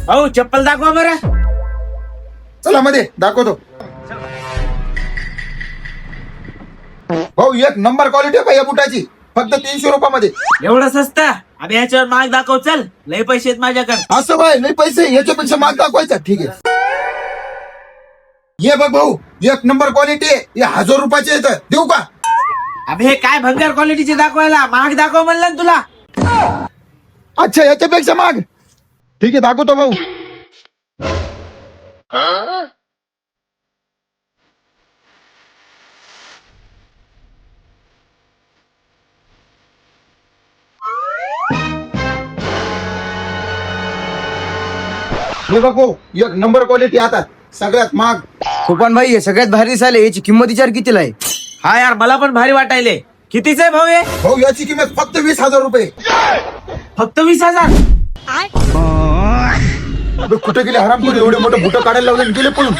भाऊ चप्पल दाखवा बरं. चला मध्ये दाखवतो. भाऊ एक नंबर क्वालिटी आहे या बुटाची, फक्त 300 रुपयामध्ये. एवढं स्वस्त? अबे याच्यावर माग दाखव चल, लय पैसे आहेत माझ्याकडे. असं बाय नाही पैसे, याच्यापेक्षा माग दाखवायचा. ठीक आहे ये बघ भाऊ, एक नंबर क्वालिटी आहे. हे 1000 रुपयाचे येतं, देऊ का? अबे हे काय भंगार क्वालिटीचे दाखवायला, माग दाखव म्हणलं ना तुला. अच्छा याच्यापेक्षा माग. ठीक आहे दाखवतो भाऊ. हे बघ भाऊ, एक नंबर क्वालिटी आता सगळ्यात माग. कोपन भाई हे सगळ्यात भारी दिसायले, याची किंमत विचार कितीला आहे? हा यार मला पण भारी वाटायले. कितीच आहे भाऊ हे? भाऊ याची किंमत फक्त 20,000 रुपये. फक्त 20,000? कुठे गेले हराम, एवढे मोठे बुट काढायला लावले आणि गेले पळून.